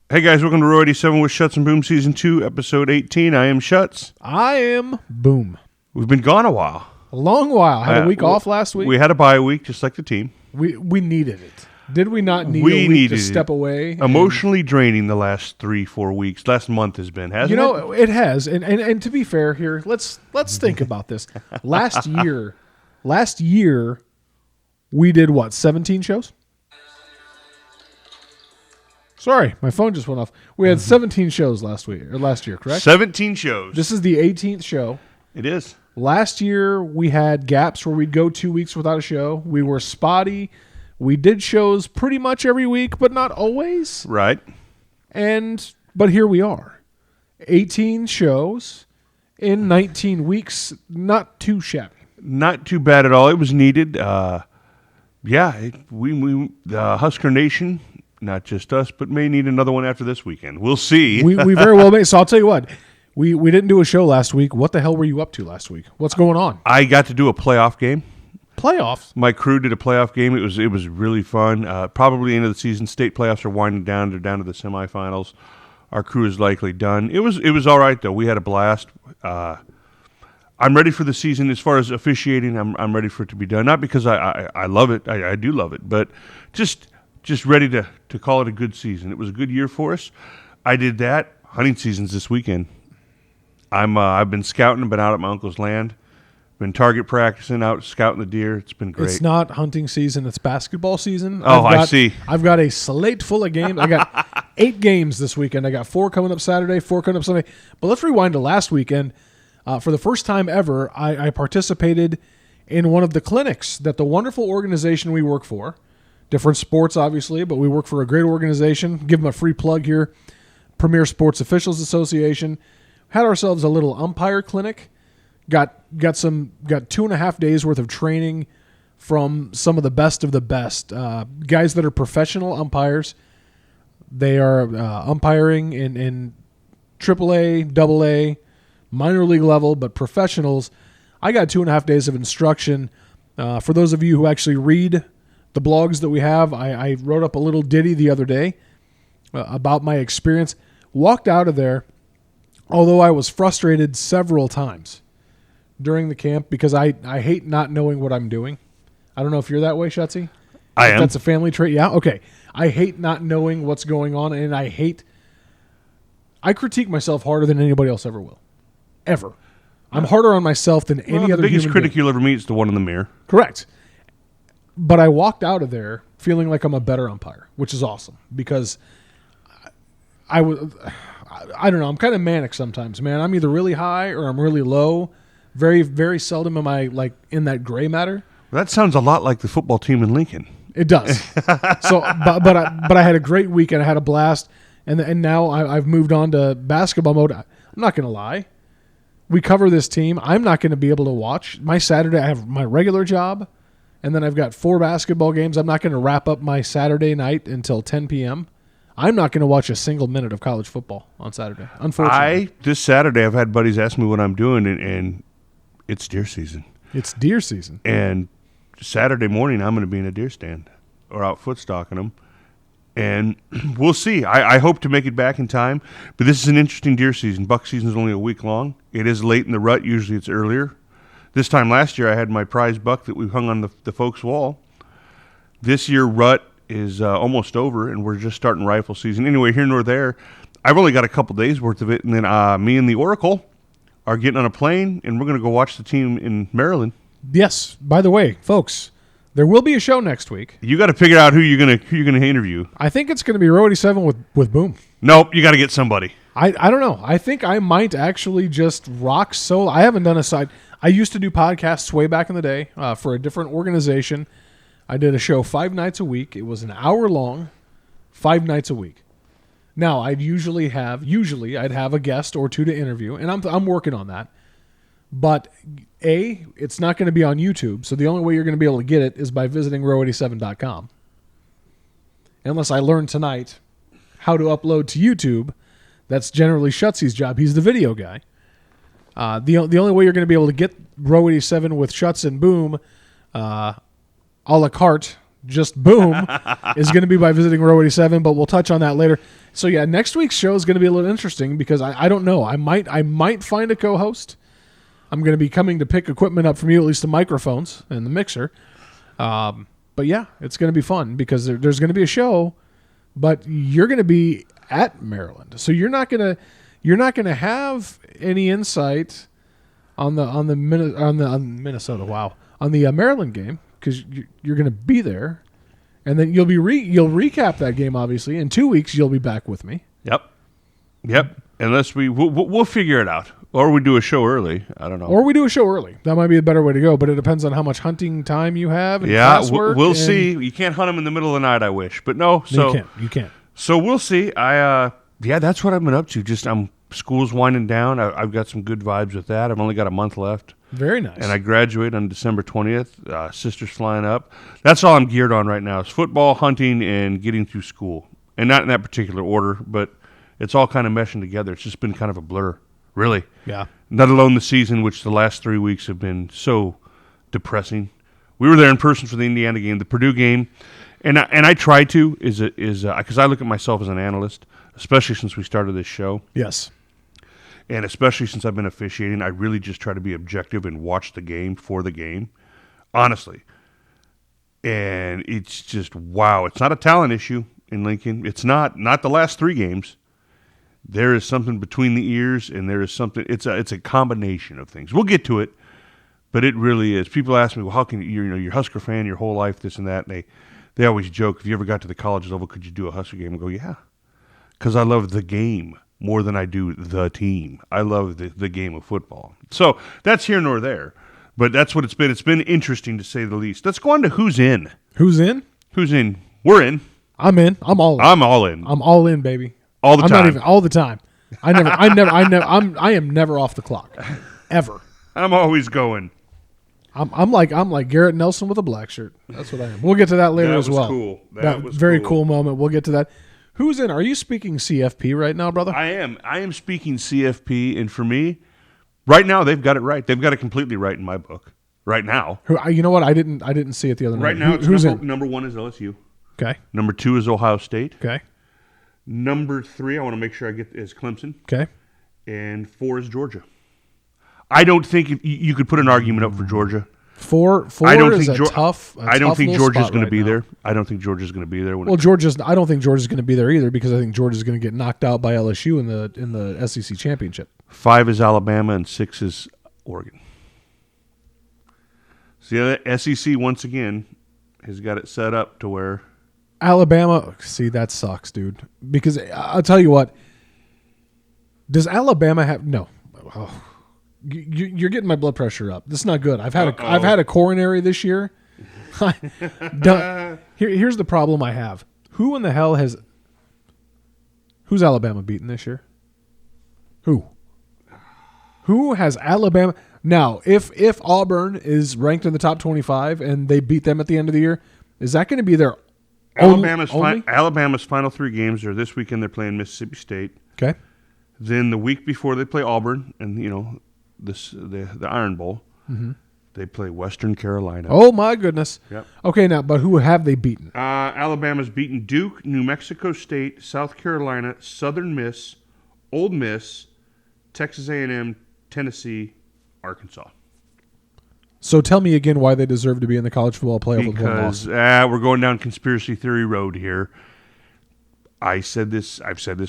Hey guys, welcome to Row 87 with Schutz BOOM Season 2, Episode 18. I am Schutz. I am Boom. We've been gone a while. A long while. Had a week off last week. We had a bye week, just like the team. We needed it. Did we not need a week to step away? Emotionally draining the last 3-4 weeks. Last month has been, hasn't it? You know, it has. And to be fair here, let's think about this. Last year, we did what, 17 shows? Sorry, my phone just went off. We had 17 shows last year, correct? 17 shows. This is the 18th show. It is. Last year, we had gaps where we'd go 2 weeks without a show. We were spotty. We did shows pretty much every week, but not always. Right. But here we are. 18 shows in 19 weeks. Not too shabby. Not too bad at all. It was needed. The Husker Nation, not just us, but may need another one after this weekend. We'll see. We very well may. So I'll tell you what. We didn't do a show last week. What the hell were you up to last week? What's going on? I got to do a playoff game. Playoffs? My crew did a playoff game. It was really fun. Probably the end of the season. State playoffs are winding down. They're down to the semifinals. Our crew is likely done. It was all right though. We had a blast. I'm ready for the season as far as officiating. I'm ready for it to be done. Not because I love it. I do love it, but just ready to call it a good season. It was a good year for us. I did that. Hunting season's this weekend. I've been scouting. Been out at my uncle's land. Been target practicing, out scouting the deer. It's been great. It's not hunting season. It's basketball season. I see. I've got a slate full of games. I got 8 games this weekend. I got 4 coming up Saturday, 4 coming up Sunday. But let's rewind to last weekend. For the first time ever, I participated in one of the clinics that the wonderful organization we work for, different sports obviously, but we work for a great organization. Give them a free plug here, Premier Sports Officials Association. Had ourselves a little umpire clinic. Got 2.5 days worth of training from some of the best guys that are professional umpires. They are umpiring in AAA, AA, minor league level, but professionals. I got 2.5 days of instruction. For those of you who actually read the blogs that we have, I wrote up a little ditty the other day about my experience. Walked out of there, although I was frustrated several times during the camp because I hate not knowing what I'm doing. I don't know if you're that way, Schutzy. I am. That's a family trait. Yeah? Okay. I hate not knowing what's going on, and I critique myself harder than anybody else ever will. Ever. I'm harder on myself than any other human being. The biggest critic you'll ever meet is the one in the mirror. Correct. But I walked out of there feeling like I'm a better umpire, which is awesome because I don't know. I'm kind of manic sometimes, man. I'm either really high or I'm really low. Very, very seldom am I like in that gray matter. That sounds a lot like the football team in Lincoln. It does. But I had a great weekend. I had a blast, and now I've moved on to basketball mode. I'm not going to lie. We cover this team. I'm not going to be able to watch my Saturday. I have my regular job, and then I've got 4 basketball games. I'm not going to wrap up my Saturday night until 10 p.m. I'm not going to watch a single minute of college football on Saturday, unfortunately. This Saturday, I've had buddies ask me what I'm doing, and it's deer season. It's deer season. And Saturday morning, I'm going to be in a deer stand or out foot stalking them. And we'll see. I hope to make it back in time. But this is an interesting deer season. Buck season is only a week long. It is late in the rut. Usually it's earlier. This time last year, I had my prize buck that we hung on the folks' wall. This year, rut is almost over, and we're just starting rifle season. Anyway, here nor there, I've only got a couple days worth of it, and then me and the Oracle are getting on a plane, and we're going to go watch the team in Maryland. Yes. By the way, folks, there will be a show next week. You got to figure out who you're going to interview. I think it's going to be Row 87 with Boom. Nope, you got to get somebody. I don't know. I think I might actually just rock solo. I haven't done a side. I used to do podcasts way back in the day for a different organization. I did a show 5 nights a week. It was an hour long, 5 nights a week. Now, I'd have a guest or 2 to interview, and I'm working on that. But it's not going to be on YouTube, so the only way you're going to be able to get it is by visiting row87.com. Unless I learn tonight how to upload to YouTube, that's generally Schutzy's job. He's the video guy. The only way you're going to be able to get Row 87 with Schutz and Boom a la carte just boom, is going to be by visiting Row 87, but we'll touch on that later. So yeah, next week's show is going to be a little interesting because I don't know. I might find a co-host. I'm going to be coming to pick equipment up from you, at least the microphones and the mixer. But yeah, it's going to be fun because there's going to be a show, but you're going to be at Maryland, so you're not going to have any insight on the Minnesota. Wow, on the Maryland game because you're going to be there, and then you'll recap that game. Obviously, in 2 weeks you'll be back with me. Yep. Unless we'll figure it out. Or we do a show early. I don't know. Or we do a show early. That might be a better way to go, but it depends on how much hunting time you have. And we'll see. You can't hunt them in the middle of the night, I wish. But no. So you can't. So we'll see. That's what I've been up to. School's winding down. I've got some good vibes with that. I've only got a month left. Very nice. And I graduate on December 20th. Sister's flying up. That's all I'm geared on right now is football, hunting, and getting through school. And not in that particular order, but it's all kind of meshing together. It's just been kind of a blur. Really. Yeah. Not alone the season, which the last 3 weeks have been so depressing. We were there in person for the Indiana game, the Purdue game, and I try to because I look at myself as an analyst, especially since we started this show. Yes. And especially since I've been officiating, I really just try to be objective and watch the game for the game, honestly. And it's just wow. It's not a talent issue in Lincoln. It's not the last 3 games. There is something between the ears, and there is something. It's a combination of things. We'll get to it, but it really is. People ask me, "Well, how can you're Husker fan your whole life, this and that?" And they always joke, "If you ever got to the college level, could you do a Husker game?" I go, "Yeah," because I love the game more than I do the team. I love the game of football. So that's here nor there, but that's what it's been. It's been interesting to say the least. Let's go on to who's in. Who's in? Who's in? We're in. I'm in. I'm all in. I'm all in. I'm all in, baby. All the time. I'm not even all the time. I am never off the clock, ever. I'm always going. I'm like Garrett Nelson with a black shirt. That's what I am. We'll get to that later as well. Cool. That was very cool moment. We'll get to that. Who's in? Are you speaking CFP right now, brother? I am. I am speaking CFP, and for me, right now they've got it right. They've got it completely right in my book. Right now. You know what? I didn't see it the other night. Right now, who's in? Number 1 is LSU. Okay. Number 2 is Ohio State. Okay. Number 3, I want to make sure I get is Clemson. Okay. And 4 is Georgia. I don't think you could put an argument up for Georgia. Four I don't is think a tough. I don't think Georgia's going to be now. there. I don't think Georgia's going to be there. I don't think Georgia's going to be there either because I think Georgia's going to get knocked out by LSU in the SEC championship. 5 is Alabama and 6 is Oregon. So the SEC once again has got it set up to where Alabama. See, that sucks, dude. Because I'll tell you what. Does Alabama have no? Oh, you're getting my blood pressure up. This is not good. I've had a coronary this year. Here's the problem I have. Who in the hell who's Alabama beaten this year? Who has Alabama? Now, if Auburn is ranked in the top 25 and they beat them at the end of the year, is that going to be their Alabama's only? Alabama's final 3 games are this weekend. They're playing Mississippi State. Okay. Then the week before they play Auburn, and the Iron Bowl. Mm-hmm. They play Western Carolina. Oh my goodness. Yep. Okay, now, but who have they beaten? Alabama's beaten Duke, New Mexico State, South Carolina, Southern Miss, Ole Miss, Texas A&M, Tennessee, Arkansas. So tell me again why they deserve to be in the college football playoff with one loss. Because we're going down conspiracy theory road here. I've said this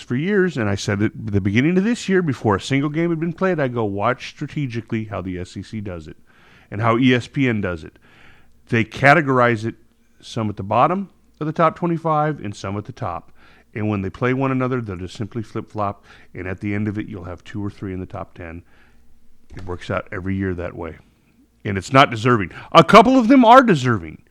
for years, and I said it at the beginning of this year before a single game had been played. I go, watch strategically how the SEC does it and how ESPN does it. They categorize it some at the bottom of the top 25 and some at the top. And when they play one another, they'll just simply flip-flop, and at the end of it, you'll have 2 or 3 in the top 10. It works out every year that way. And it's not deserving. A couple of them are deserving,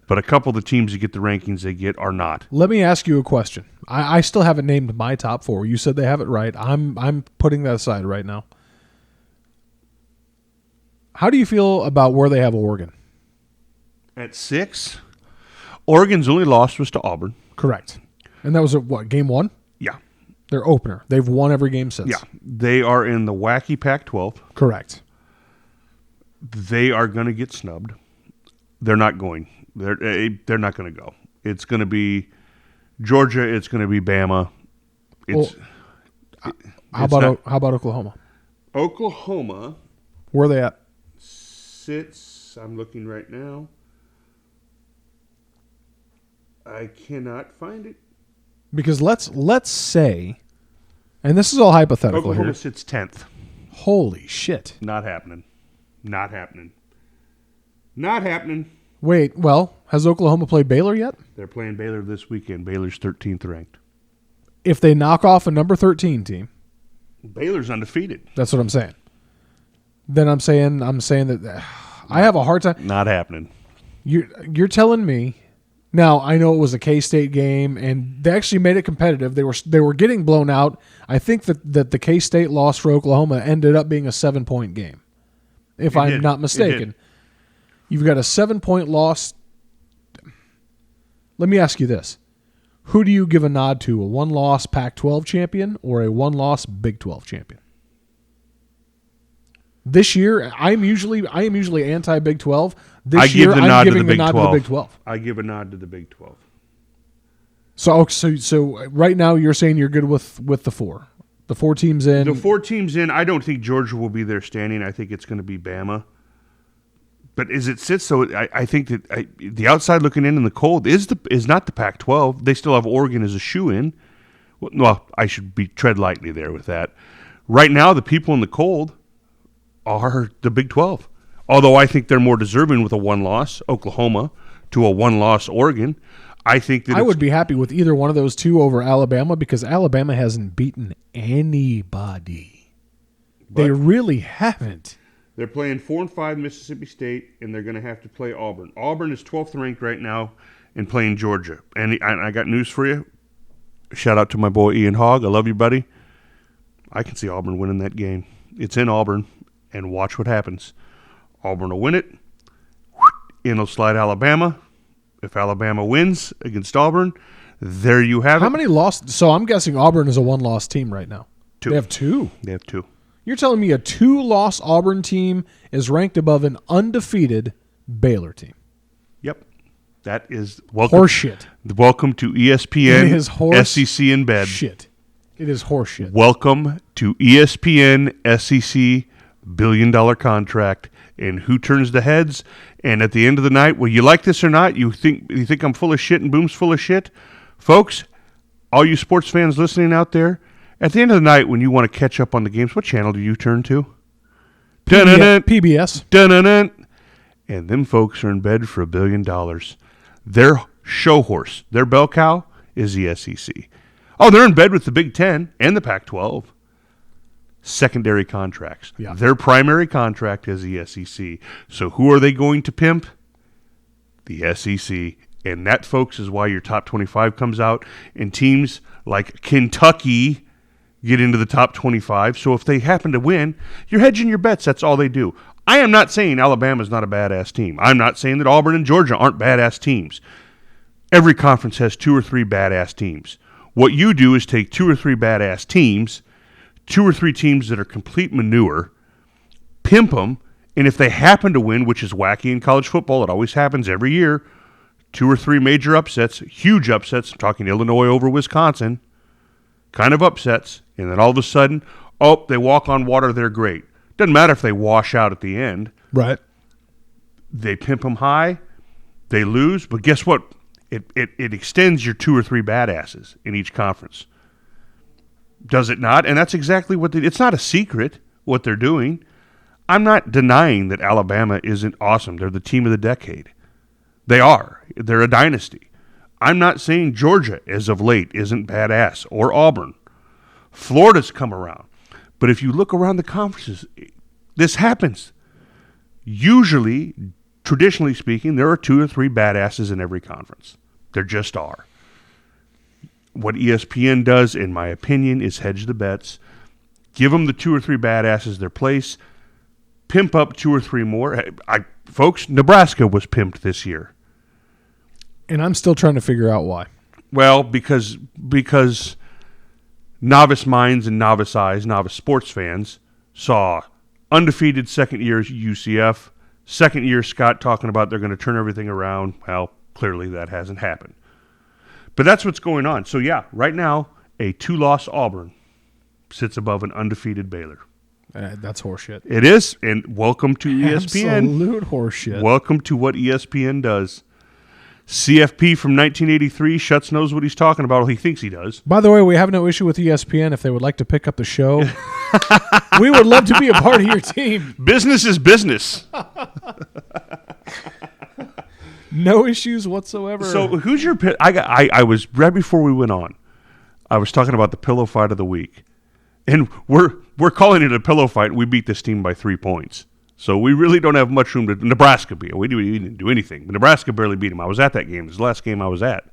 but a couple of the teams that get the rankings they get are not. Let me ask you a question. I still haven't named my top 4. You said they have it right. I'm putting that aside right now. How do you feel about where they have Oregon? At 6, Oregon's only loss was to Auburn. Correct. And that was game 1? Yeah. Their opener. They've won every game since. Yeah. They are in the wacky Pac-12. Correct. They are going to get snubbed. They're not going. They're not going to go. It's going to be Georgia. It's going to be Bama. How about Oklahoma? Oklahoma. Where are they at? Sits. I'm looking right now. I cannot find it. Because let's say, and this is all hypothetical Oklahoma here. sits 10th. Holy shit. Not happening. Not happening. Not happening. Wait, well, has Oklahoma played Baylor yet? They're playing Baylor this weekend. Baylor's 13th ranked. If they knock off a number 13 team, Baylor's undefeated. that's what I'm saying. Then I'm saying that I have a hard time. Not happening. You're telling me. Now, I know it was a K-State game, and they actually made it competitive. They were getting blown out. I think that the K-State loss for Oklahoma ended up being a 7-point game, if I'm not mistaken. You've got a 7-point loss. Let me ask you this. Who do you give a nod to, a 1-loss Pac-12 champion or a 1-loss Big 12 champion? This year, I am usually anti-Big 12. This year, I'm giving the nod to the Big 12. I give a nod to the Big 12. So right now you're saying you're good with the 4. The 4 teams in. The 4 teams in, I don't think Georgia will be there standing. I think it's going to be Bama. But as it sits, so I think that the outside looking in the cold is not the Pac-12. They still have Oregon as a shoe-in. Well, I should tread lightly there with that. Right now, the people in the cold are the Big 12. Although I think they're more deserving with a 1-loss, Oklahoma, to a 1-loss Oregon. I think that I would be happy with either one of those two over Alabama because Alabama hasn't beaten anybody. They really haven't. They're playing 4-5 Mississippi State, and they're going to have to play Auburn. Auburn is 12th ranked right now and playing Georgia. And I got news for you. Shout out to my boy Ian Hogg. I love you, buddy. I can see Auburn winning that game. It's in Auburn, and watch what happens. Auburn will win it. In will slide Alabama. If Alabama wins against Auburn, there you have it. How many lost? So I'm guessing Auburn is a 1-loss team right now. 2. They have 2. They have 2. You're telling me a 2-loss Auburn team is ranked above an undefeated Baylor team? Yep. That is welcome. Horseshit. Welcome to ESPN It is SEC in bed. Shit. It is horseshit. Welcome to ESPN SEC billion-dollar contract. And who turns the heads? And at the end of the night, well, you like this or not, you think I'm full of shit and Boom's full of shit? Folks, all you sports fans listening out there, at the end of the night when you want to catch up on the games, what channel do you turn to? PBS. Dun-dun-dun. And them folks are in bed for $1 billion. Their show horse, their bell cow, is the SEC. Oh, they're in bed with the Big Ten and the Pac-12. Secondary contracts. Yeah. Their primary contract is the SEC. So who are they going to pimp? The SEC. And that, folks, is why your top 25 comes out. And teams like Kentucky get into the top 25. So if they happen to win, you're hedging your bets. That's all they do. I am not saying Alabama's not a badass team. I'm not saying that Auburn and Georgia aren't badass teams. Every conference has 2 or 3 badass teams. What you do is take 2 or 3 badass teams, 2 or 3 teams that are complete manure, pimp them, and if they happen to win, which is wacky in college football, it always happens every year, 2 or 3 major upsets, huge upsets, I'm talking Illinois over Wisconsin, kind of upsets, and then all of a sudden, oh, they walk on water, they're great. Doesn't matter if they wash out at the end. Right. They pimp them high, they lose, but guess what? It extends your 2 or 3 badasses in each conference. Does it not? And that's exactly what it's not a secret what they're doing. I'm not denying that Alabama isn't awesome. They're the team of the decade. They are. They're a dynasty. I'm not saying Georgia, as of late, isn't badass, or Auburn. Florida's come around. But if you look around the conferences, this happens. Usually, traditionally speaking, there are 2 or 3 badasses in every conference. There just are. What ESPN does, in my opinion, is hedge the bets. Give them the 2 or 3 badasses their place. Pimp up 2 or 3 more. Folks, Nebraska was pimped this year. And I'm still trying to figure out why. Well, because novice minds and novice eyes, novice sports fans, saw undefeated second-year UCF Second year, Scott talking about they're going to turn everything around. Well, clearly that hasn't happened. But that's what's going on. So, yeah, right now, a 2-loss Auburn sits above an undefeated Baylor. That's horseshit. It is, and welcome to ESPN. Absolute horseshit. Welcome to what ESPN does. CFP from 1983. Schutz knows what he's talking about. Or he thinks he does. By the way, we have no issue with ESPN if they would like to pick up the show. We would love to be a part of your team. Business is business. No issues whatsoever. So who's your pick? I was right before we went on. I was talking about the pillow fight of the week, and we're calling it a pillow fight. We beat this team by 3 points. So we really don't have much room to Nebraska beat. We didn't do anything. But Nebraska barely beat them. I was at that game. It was the last game I was at.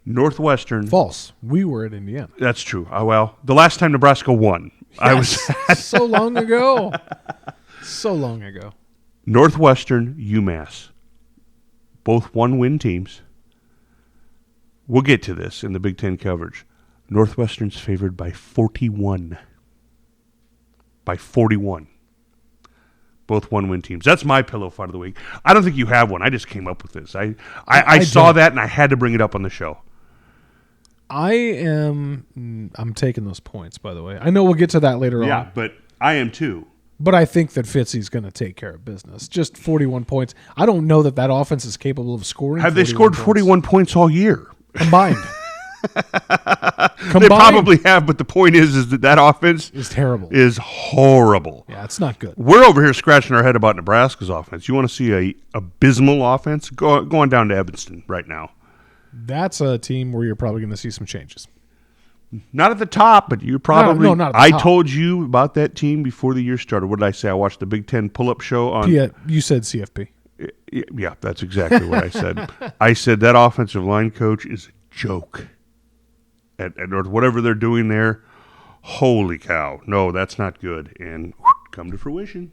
Northwestern. False. We were at Indiana. That's true. Well, the last time Nebraska won. Yes, I was so long ago. So long ago. Northwestern, UMass. Both one-win teams. We'll get to this in the Big Ten coverage. Northwestern's favored by 41. By 41. Both one-win teams. That's my pillow fight of the week. I don't think you have one. I just came up with this. I saw that, and I had to bring it up on the show. I'm taking those points, by the way. I know we'll get to that later on. Yeah, but I am too. But I think that Fitzy's going to take care of business. Just 41 points. I don't know that offense is capable of scoring. Have they scored 41 points all year? Combined. They probably have, but the point is that offense is terrible. Is horrible. Yeah, it's not good. We're over here scratching our head about Nebraska's offense. You want to see a abysmal offense? Go on down to Evanston right now. That's a team where you're probably going to see some changes. Not at the top, but you probably. No, not at the top. I told you about that team before the year started. What did I say? I watched the Big Ten pull-up show on. Yeah, you said CFP. Yeah, that's exactly what I said. I said that offensive line coach is a joke. At North, whatever they're doing there, holy cow! No, that's not good. And come to fruition.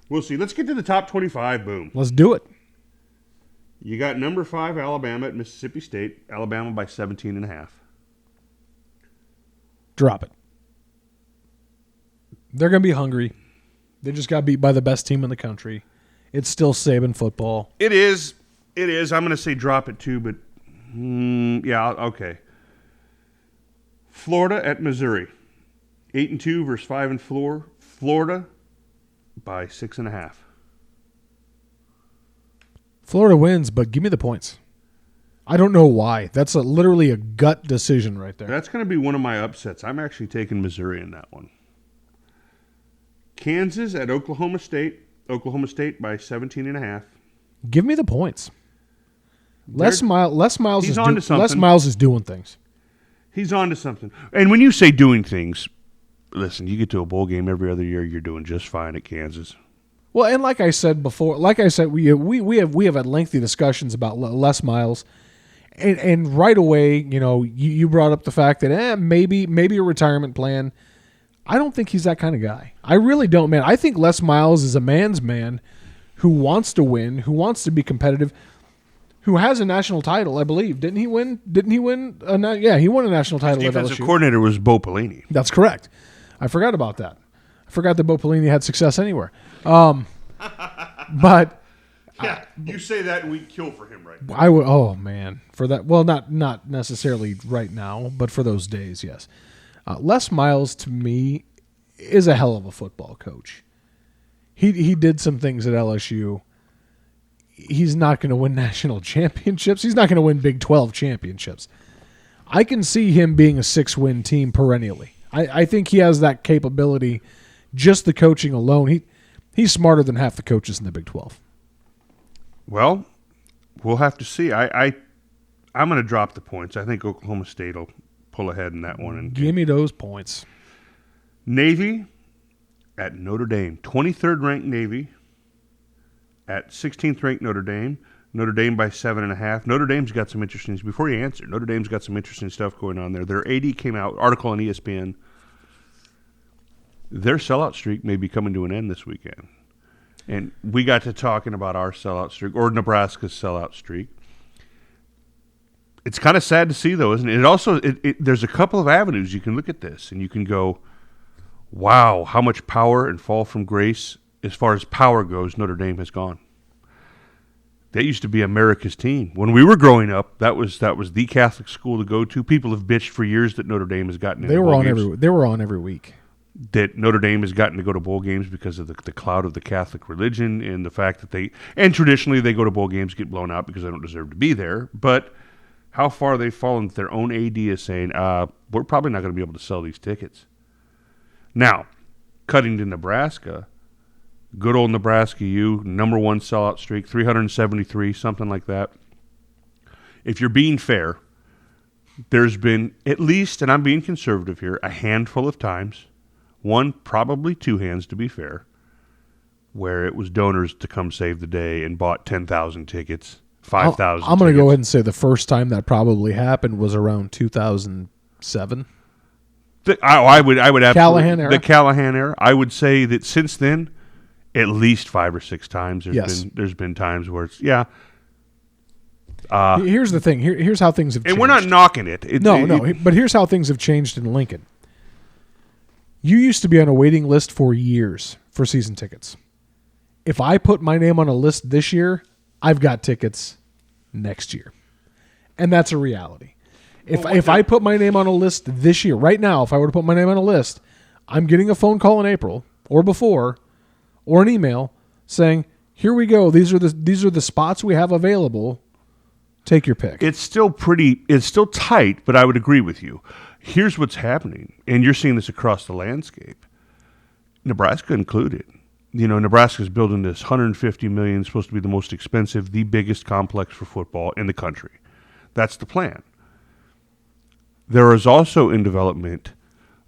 We'll see. Let's get to the top 25. Boom. Let's do it. You got number 5 Alabama at Mississippi State. Alabama by 17.5. Drop it. They're going to be hungry. They just got beat by the best team in the country. It's still Saban football. It is. It is. I'm going to say drop it too, but yeah, okay. Florida at Missouri. 8-2 versus 5-4. Florida by 6.5. Florida wins, but give me the points. I don't know why. That's literally a gut decision right there. That's going to be one of my upsets. I'm actually taking Missouri in that one. Kansas at Oklahoma State. Oklahoma State by 17.5. Give me the points. Les Miles is doing things. He's on to something. And when you say doing things, listen, you get to a bowl game every other year, you're doing just fine at Kansas. Well, and like I said before, we have had lengthy discussions about Les Miles. And right away, you brought up the fact that maybe a retirement plan. I don't think he's that kind of guy. I really don't, man. I think Les Miles is a man's man who wants to win, who wants to be competitive, who has a national title, I believe. Didn't he win? He won a national title at LSU. Defensive coordinator was Bo Pelini. That's correct. I forgot about that. I forgot that Bo Pelini had success anywhere. But yeah, you say that and we'd kill for him right now. I would. Oh man, for that. Well, not necessarily right now, but for those days, yes. Les Miles to me is a hell of a football coach. He did some things at LSU. He's not going to win national championships. He's not going to win Big 12 championships. I can see him being a 6-win team perennially. I think he has that capability. Just the coaching alone, he's smarter than half the coaches in the Big 12. Well, we'll have to see. I'm going to drop the points. I think Oklahoma State will pull ahead in that one. And give me those points. Navy at Notre Dame. 23rd ranked Navy at 16th ranked Notre Dame. Notre Dame by 7.5. Notre Dame's got some interesting. Before you answer, Notre Dame's got some interesting stuff going on there. Their AD came out, article on ESPN. Their sellout streak may be coming to an end this weekend. And we got to talking about our sellout streak, or Nebraska's sellout streak. It's kind of sad to see, though, isn't it? It also, there's a couple of avenues you can look at this, and you can go, wow, how much power and fall from grace as far as power goes, Notre Dame has gone. That used to be America's team. When we were growing up, that was the Catholic school to go to. People have bitched for years that Notre Dame has gotten into bowl games. They were on every week. That Notre Dame has gotten to go to bowl games because of the clout of the Catholic religion and the fact that traditionally they go to bowl games, get blown out because they don't deserve to be there. But how far they've fallen that their own AD is saying, we're probably not going to be able to sell these tickets. Now, cutting to Nebraska, good old Nebraska U, number one sellout streak, 373, something like that. If you're being fair, there's been at least, and I'm being conservative here, a handful of times, one, probably two hands to be fair, where it was donors to come save the day and bought 10,000 tickets, 5,000 I'm going to go ahead and say the first time that probably happened was around 2007. I would absolutely, Callahan era? The Callahan era. I would say that since then, at least 5 or 6 times. There's been times where it's Here's the thing. Here's how things have changed. And we're not knocking it. But here's how things have changed in Lincoln. You used to be on a waiting list for years for season tickets. If I put my name on a list this year, I've got tickets next year. And that's a reality. If I put my name on a list this year, right now, if I were to put my name on a list, I'm getting a phone call in April or before or an email saying, "Here we go. These are the spots we have available. Take your pick." It's still tight, but I would agree with you. Here's what's happening, and you're seeing this across the landscape. Nebraska included. Nebraska's building this $150 million, supposed to be the most expensive, the biggest complex for football in the country. That's the plan. There is also in development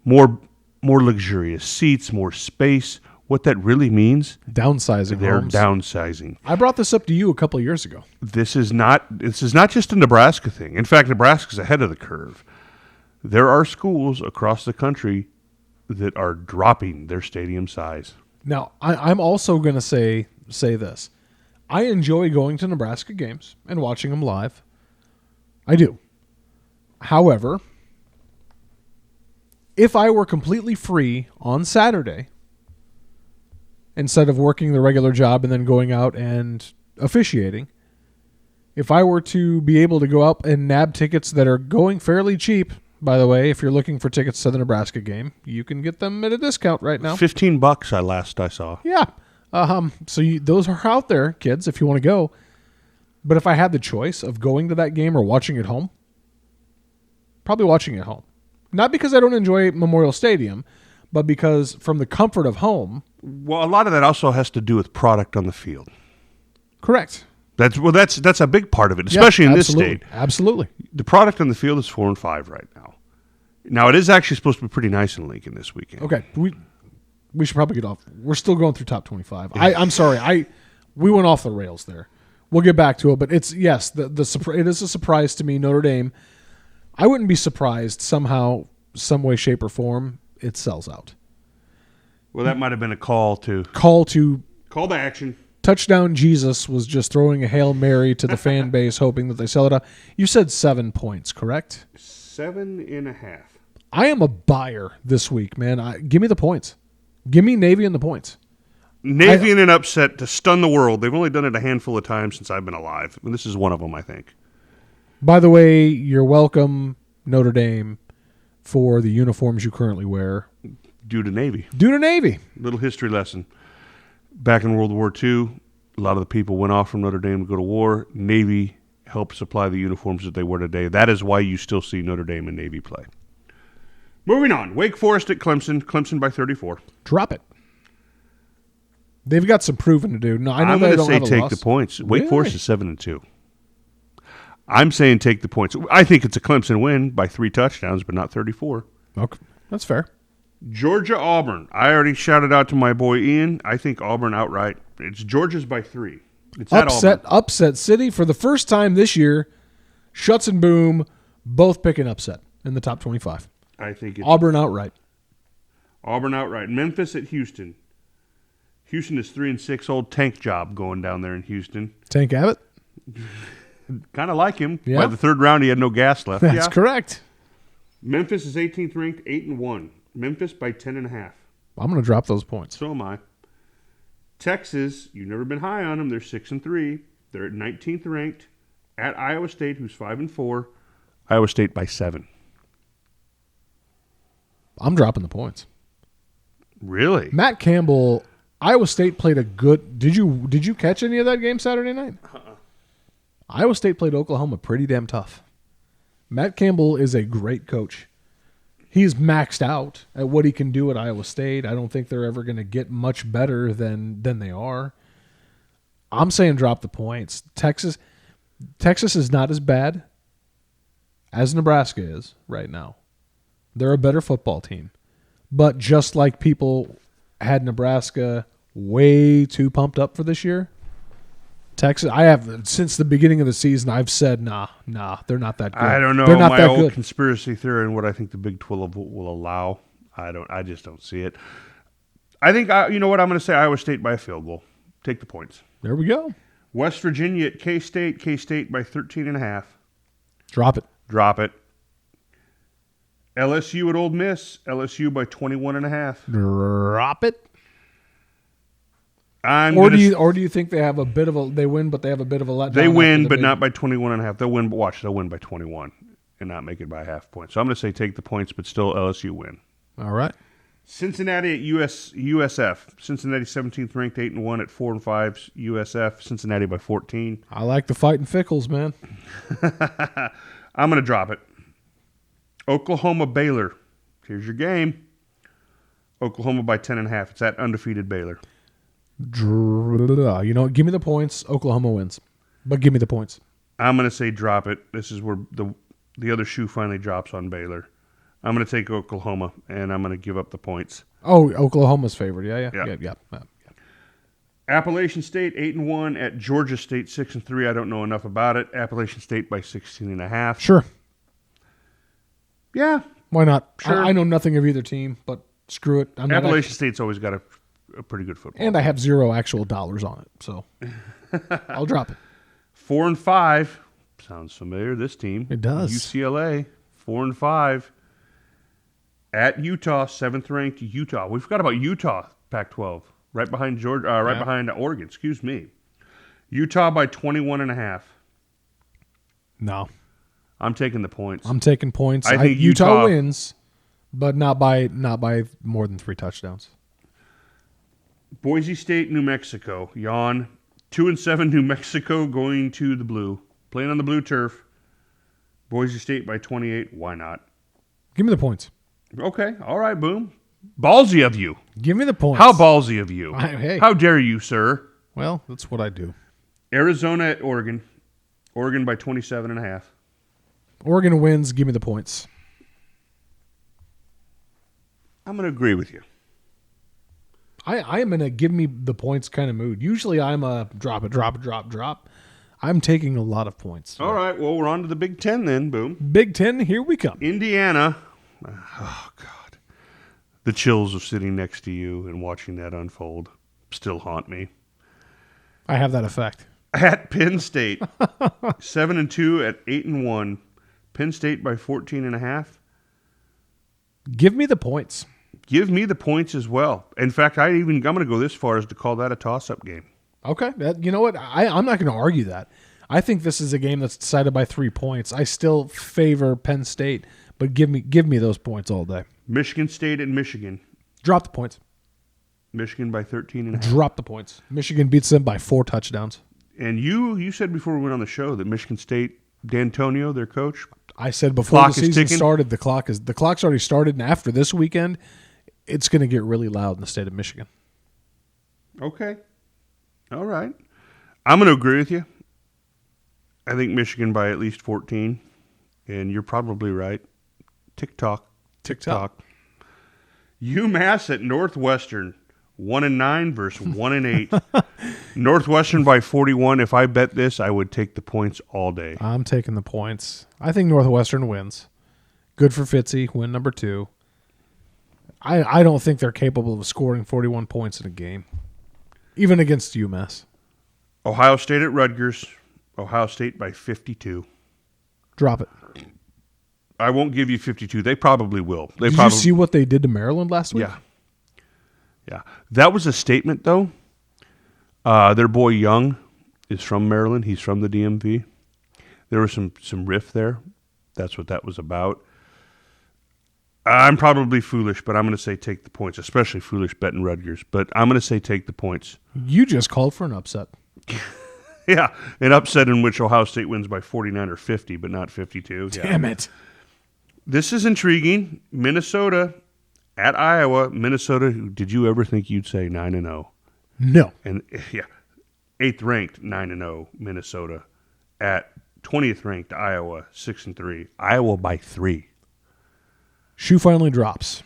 more luxurious seats, more space. What that really means, downsizing. They're homes. downsizing. I brought this up to you a couple of years ago. This is not just a Nebraska thing. In fact, Nebraska's ahead of the curve. There are schools across the country that are dropping their stadium size. Now, I'm also going to say this. I enjoy going to Nebraska games and watching them live. I do. However, if I were completely free on Saturday, instead of working the regular job and then going out and officiating, if I were to be able to go out and nab tickets that are going fairly cheap, by the way, if you're looking for tickets to the Nebraska game, you can get them at a discount right now. $15 I saw. Yeah. So those are out there, kids, if you want to go. But if I had the choice of going to that game or watching at home, probably watching at home. Not because I don't enjoy Memorial Stadium, but because from the comfort of home. Well, a lot of that also has to do with product on the field. Correct. That's a big part of it, especially in this state. Absolutely. The product on the field is 4 and 5 right now. Now, it is actually supposed to be pretty nice in Lincoln this weekend. Okay. We should probably get off. We're still going through top 25. I'm sorry. We went off the rails there. We'll get back to it, but it's, yes, it is a surprise to me, Notre Dame. I wouldn't be surprised somehow, some way, shape, or form, it sells out. Well, that might have been a call to action. Touchdown Jesus was just throwing a Hail Mary to the fan base, hoping that they sell it out. You said 7 points, correct? 7.5. I am a buyer this week, man. Give me the points. Give me Navy and the points. Navy in an upset to stun the world. They've only done it a handful of times since I've been alive. And this is one of them, I think. By the way, you're welcome, Notre Dame, for the uniforms you currently wear. Due to Navy. Little history lesson. Back in World War II, a lot of the people went off from Notre Dame to go to war. Navy helped supply the uniforms that they wear today. That is why you still see Notre Dame and Navy play. Moving on. Wake Forest at Clemson. Clemson by 34. Drop it. They've got some proving to do. No, I know I'm they going to don't say have a take loss. the points. Really? Wake Forest is 7-2. I'm saying take the points. I think it's a Clemson win by 3 touchdowns, but not 34. Okay, that's fair. Georgia Auburn. I already shouted out to my boy Ian. I think Auburn outright. It's Georgia's by 3. It's at Auburn. Upset City for the first time this year. Schutz and Boom both pick an upset in the top 25. I think it's Auburn outright. Auburn outright. Memphis at Houston. Houston is 3-6. Old tank job going down there in Houston. Tank Abbott. Kind of like him. Yeah. By the third round, he had no gas left. That's correct. Memphis is 18th ranked, 8-1. Memphis by 10.5. I'm going to drop those points. So am I. Texas, you've never been high on them. They're 6-3. They're at 19th ranked at Iowa State, who's 5-4. Iowa State by 7. I'm dropping the points. Really? Matt Campbell, Iowa State played a good. Did you catch any of that game Saturday night? Iowa State played Oklahoma pretty damn tough. Matt Campbell is a great coach. He's maxed out at what he can do at Iowa State. I don't think they're ever going to get much better than they are. I'm saying drop the points. Texas is not as bad as Nebraska is right now. They're a better football team. But just like people had Nebraska way too pumped up for this year, Texas, I have since the beginning of the season, I've said, nah, they're not that good. I don't know. They're not my that old good. conspiracy theory and what I think the Big 12 will allow. I just don't see it. I think you know what I'm going to say. Iowa State by a field goal. Take the points. There we go. West Virginia at K-State. K-State by 13.5. Drop it. Drop it. LSU at Ole Miss. LSU by 21.5. Drop it. Or do you think they have a bit of a they win, but they have a bit of a letdown? They win, but not by 21.5. They'll win. But watch, they'll win by 21 and not make it by a half point. So I'm going to say take the points, but still LSU win. All right. Cincinnati at USF. Cincinnati 17th ranked 8-1 at 4-5. USF. Cincinnati by 14. I like the fighting Fickles, man. I'm going to drop it. Oklahoma Baylor. Here's your game. Oklahoma by 10.5. It's at undefeated Baylor. You know, give me the points. Oklahoma wins, but give me the points. I'm going to say drop it. This is where the other shoe finally drops on Baylor. I'm going to take Oklahoma, and I'm going to give up the points. Oh, Oklahoma's favored. Yeah. Appalachian State 8-1 at Georgia State 6-3. I don't know enough about it. Appalachian State by 16.5. Sure. Yeah. Why not? Sure. I know nothing of either team, but screw it. Appalachian State's always got a pretty good football. And I have zero actual dollars on it, so I'll drop it. 4-5. Sounds familiar, this team. It does. UCLA, 4-5. At Utah, 7th ranked Utah. We forgot about Utah, Pac-12. Right behind Georgia, behind Oregon, excuse me. Utah by 21.5. No. I'm taking the points. I'm taking points. I think Utah wins, but not by more than 3 touchdowns. Boise State, New Mexico. Yawn. 2-7 New Mexico going to the blue. Playing on the blue turf. Boise State by 28. Why not? Give me the points. Okay. All right, Boom. Ballsy of you. Give me the points. How ballsy of you. Hey. How dare you, sir? Well, that's what I do. Arizona at Oregon. Oregon by 27.5. Oregon wins. Give me the points. I'm going to agree with you. I am in a give me the points kind of mood. Usually I'm a drop. I'm taking a lot of points. All right. Well, we're on to the Big Ten then. Boom. Big Ten, here we come. Indiana. Oh, God. The chills of sitting next to you and watching that unfold still haunt me. I have that effect. At Penn State. 7-2 at 8-1. Penn State by 14.5. Give me the points. Give me the points as well. In fact, I'm going to go this far as to call that a toss-up game. Okay. You know what? I'm not going to argue that. I think this is a game that's decided by 3 points. I still favor Penn State, but give me those points all day. Michigan State and Michigan. Drop the points. Michigan by 13.5. Drop the points. Michigan beats them by 4 touchdowns. And you said before we went on the show that Michigan State, D'Antonio, their coach. I said before the season started, the clock's already started, and after this weekend, it's going to get really loud in the state of Michigan. Okay. All right. I'm going to agree with you. I think Michigan by at least 14. And you're probably right. Tick-tock. UMass at Northwestern. 1-9 versus 1-8. Northwestern by 41. If I bet this, I would take the points all day. I'm taking the points. I think Northwestern wins. Good for Fitzy. Win number 2. I don't think they're capable of scoring 41 points in a game, even against UMass. Ohio State at Rutgers. Ohio State by 52. Drop it. I won't give you 52. They probably will. Did you see what they did to Maryland last week? Yeah. That was a statement, though. Their boy Young is from Maryland. He's from the DMV. There was some riff there. That's what that was about. I'm probably foolish, but I'm going to say take the points, especially foolish betting Rutgers. But I'm going to say take the points. You just called for an upset. Yeah, an upset in which Ohio State wins by 49 or 50, but not 52. Damn it. This is intriguing. Minnesota at Iowa. Minnesota, did you ever think you'd say 9-0? No. And yeah, 8th ranked 9-0 Minnesota at 20th ranked Iowa 6-3. Iowa by 3. Shoe finally drops.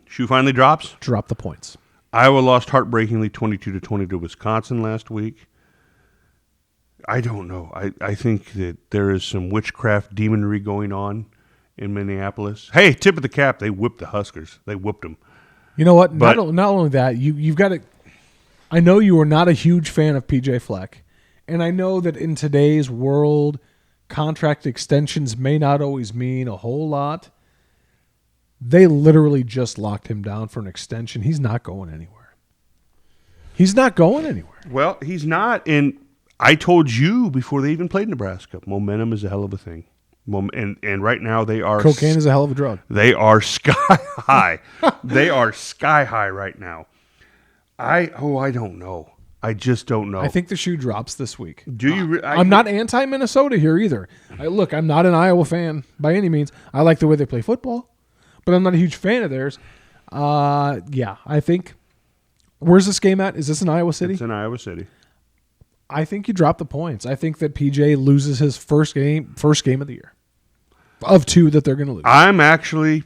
Shoe finally drops. Drop the points. Iowa lost heartbreakingly 22-20 to Wisconsin last week. I don't know. I think that there is some witchcraft demonry going on in Minneapolis. Hey, tip of the cap, they whipped the Huskers. They whipped them. You know what? But, not only that, you've got to. I know you are not a huge fan of PJ Fleck, and I know that in today's world, contract extensions may not always mean a whole lot. They literally just locked him down for an extension. He's not going anywhere. He's not going anywhere. Well, he's not. And I told you before they even played Nebraska, momentum is a hell of a thing. And right now they are. Cocaine is a hell of a drug. They are sky high. They are sky high right now. I don't know. I just don't know. I think the shoe drops this week. Do you? I'm not anti-Minnesota here either. Look, I'm not an Iowa fan by any means. I like the way they play football, but I'm not a huge fan of theirs. Yeah, I think. Where's this game at? Is this in Iowa City? It's in Iowa City. I think you drop the points. I think that PJ loses his first game of the year. Of 2 that they're going to lose. I'm actually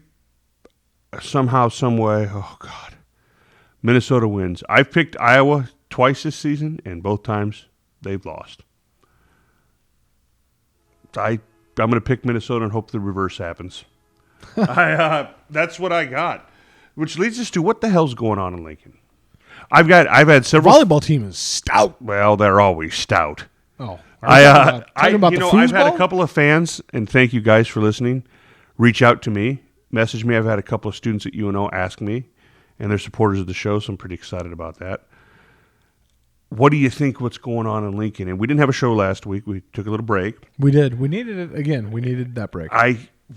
somehow, some way, oh, God. Minnesota wins. I've picked Iowa twice this season, and both times they've lost. I'm going to pick Minnesota and hope the reverse happens. That's what I got. Which leads us to what the hell's going on in Lincoln. I've had several. The volleyball team is stout. Well, they're always stout. Oh, I've had foosball? a couple of fans, and thank you guys for listening, reach out to me, message me. I've had a couple of students at UNO ask me, and they're supporters of the show, so I'm pretty excited about that. What do you think what's going on in Lincoln? And we didn't have a show last week. We took a little break. We did. We needed it again. We needed that break.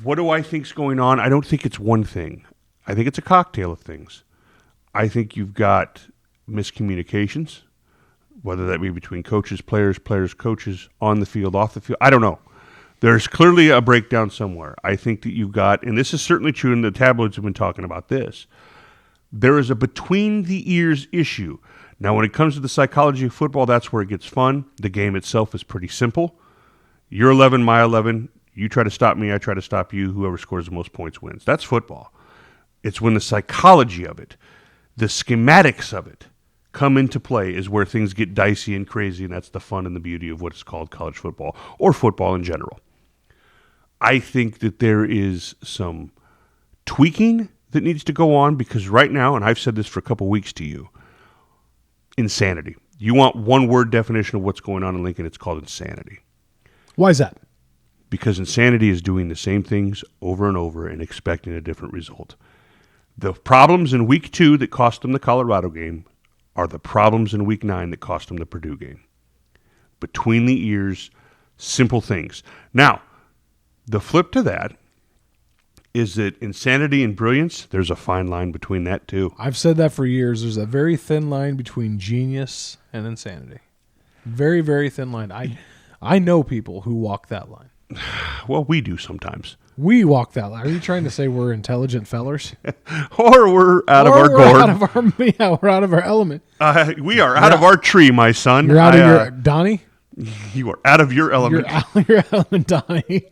What do I think's going on? I don't think it's one thing. I think it's a cocktail of things. I think you've got miscommunications, whether that be between coaches, players, coaches, on the field, off the field. I don't know. There's clearly a breakdown somewhere. I think that you've got, and this is certainly true, and the tabloids have been talking about this, there is a between-the-ears issue. Now, when it comes to the psychology of football, that's where it gets fun. The game itself is pretty simple. You're 11, my 11. You try to stop me, I try to stop you. Whoever scores the most points wins. That's football. It's when the psychology of it, the schematics of it, come into play is where things get dicey and crazy, and that's the fun and the beauty of what is called college football, or football in general. I think that there is some tweaking that needs to go on, because right now, and I've said this for a couple weeks to you, insanity. You want one-word definition of what's going on in Lincoln, it's called insanity. Why is that? Because insanity is doing the same things over and over and expecting a different result. The problems in Week 2 that cost them the Colorado game are the problems in Week 9 that cost them the Purdue game. Between the ears, simple things. Now, the flip to that is that insanity and brilliance, there's a fine line between that too. I've said that for years. There's a very thin line between genius and insanity. Very, very thin line. I know people who walk that line. Well, we do sometimes. We walk that line. Are you trying to say we're intelligent fellers? Or we're out of our gourd. We're out of our element. We are out of our tree, my son. You're out of your Donnie? You are out of your element. You're out of element, Donnie.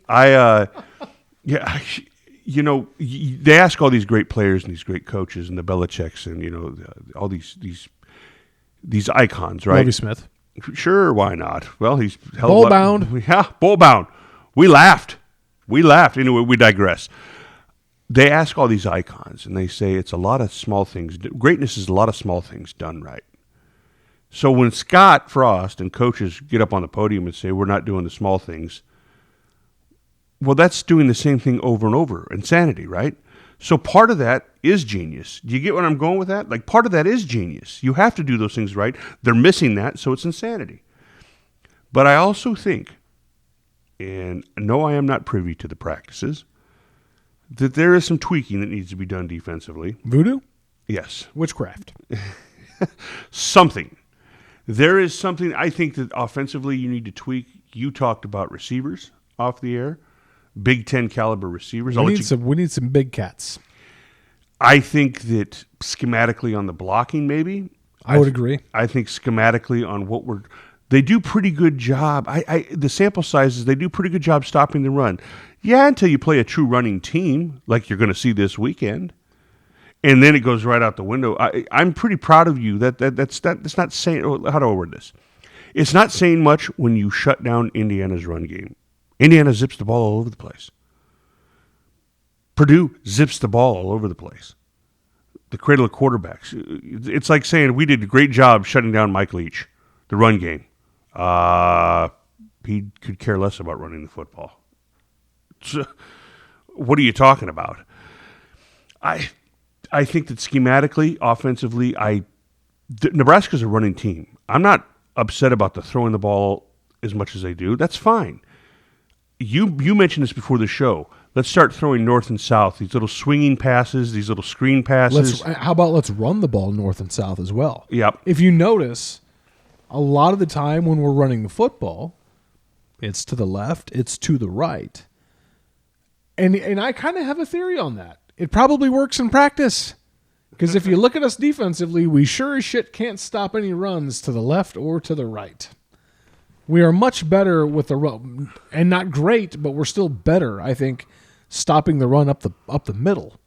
They ask all these great players and these great coaches and the Belichicks and, all these icons, right? Lovie Smith. Sure, why not? Well, he's bowl bound. Yeah, bowl bound. We laughed. Anyway, we digress. They ask all these icons, and they say it's a lot of small things. Greatness is a lot of small things done right. So when Scott Frost and coaches get up on the podium and say, we're not doing the small things, well, that's doing the same thing over and over. Insanity, right? So part of that is genius. Do you get what I'm going with that? Like, part of that is genius. You have to do those things right. They're missing that, so it's insanity. But I also think, and no, I am not privy to the practices, that there is some tweaking that needs to be done defensively. Voodoo? Yes. Witchcraft. Something. There is something I think that offensively you need to tweak. You talked about receivers off the air. Big Ten caliber receivers. We need some big cats. I think that schematically on the blocking, maybe. I would agree. I think schematically on they do pretty good job. The sample sizes, they do pretty good job stopping the run. Yeah, until you play a true running team like you're going to see this weekend, and then it goes right out the window. I'm pretty proud of you. That's not saying. How do I word this? It's not saying much when you shut down Indiana's run game. Indiana zips the ball all over the place. Purdue zips the ball all over the place. The cradle of quarterbacks. It's like saying we did a great job shutting down Mike Leach, the run game. He could care less about running the football. So, what are you talking about? I think that schematically, offensively, Nebraska's a running team. I'm not upset about the throwing the ball as much as they do. That's fine. You mentioned this before the show. Let's start throwing north and south, these little swinging passes, these little screen passes. How about let's run the ball north and south as well? Yep. If you notice, a lot of the time when we're running the football, it's to the left, it's to the right. And I kind of have a theory on that. It probably works in practice. Because if you look at us defensively, we sure as shit can't stop any runs to the left or to the right. We are much better with the run, and not great, but we're still better, I think, stopping the run up the middle.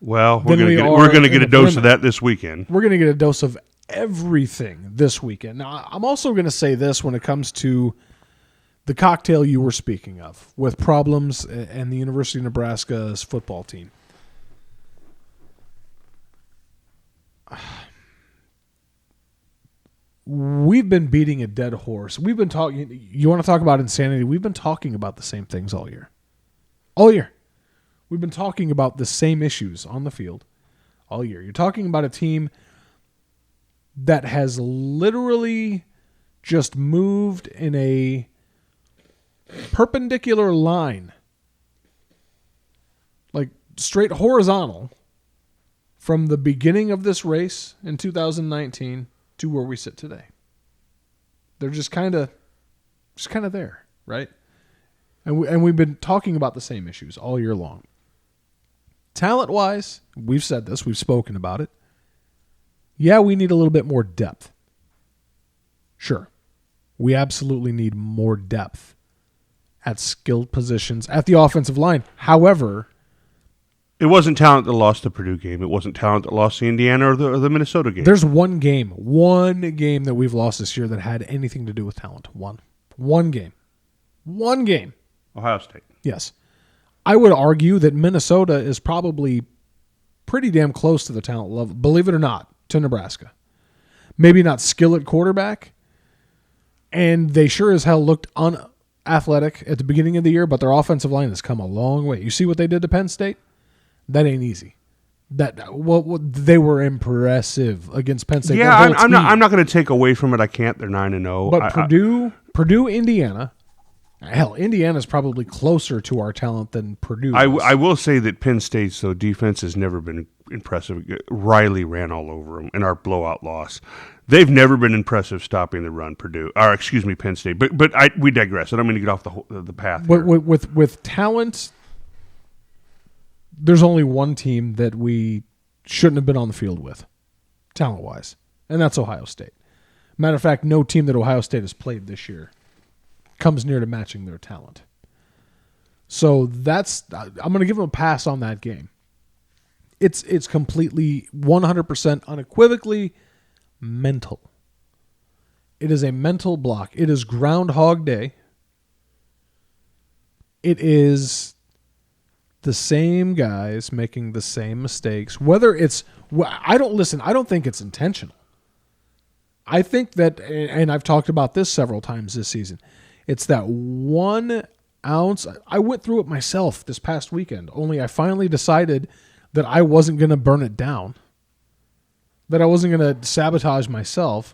Well, we're going to get a dose of that this weekend. We're going to get a dose of everything this weekend. Now, I'm also going to say this when it comes to the cocktail you were speaking of with problems and the University of Nebraska's football team. We've been beating a dead horse. We've been talking. You want to talk about insanity? We've been talking about the same things all year. All year. We've been talking about the same issues on the field all year. You're talking about a team that has literally just moved in a perpendicular line, like straight horizontal, from the beginning of this race in 2019 to where we sit today. They're just kind of there, right? And we've been talking about the same issues all year long. Talent-wise, we've said this, we've spoken about it. Yeah, we need a little bit more depth. Sure. We absolutely need more depth at skilled positions at the offensive line. However, it wasn't talent that lost the Purdue game. It wasn't talent that lost the Indiana or the Minnesota game. There's one game that we've lost this year that had anything to do with talent. One game. Ohio State. Yes. I would argue that Minnesota is probably pretty damn close to the talent level, believe it or not, to Nebraska. Maybe not skill at quarterback, and they sure as hell looked unathletic at the beginning of the year, but their offensive line has come a long way. You see what they did to Penn State? That ain't easy. They were impressive against Penn State. Yeah, I'm not going to take away from it. I can't. They're 9-0. But Purdue, Indiana. Hell, Indiana's probably closer to our talent than Purdue. I will say that Penn State's defense has never been impressive. Riley ran all over them in our blowout loss. They've never been impressive stopping the run. Penn State. But we digress. I don't mean to get off the path. But with talent, there's only one team that we shouldn't have been on the field with, talent-wise, and that's Ohio State. Matter of fact, no team that Ohio State has played this year comes near to matching their talent. So I'm going to give them a pass on that game. It's completely 100% unequivocally mental. It is a mental block. It is Groundhog Day. It is the same guys making the same mistakes. I don't think it's intentional. I think that, and I've talked about this several times this season, it's that 1 ounce. I went through it myself this past weekend, only I finally decided that I wasn't going to burn it down, that I wasn't going to sabotage myself,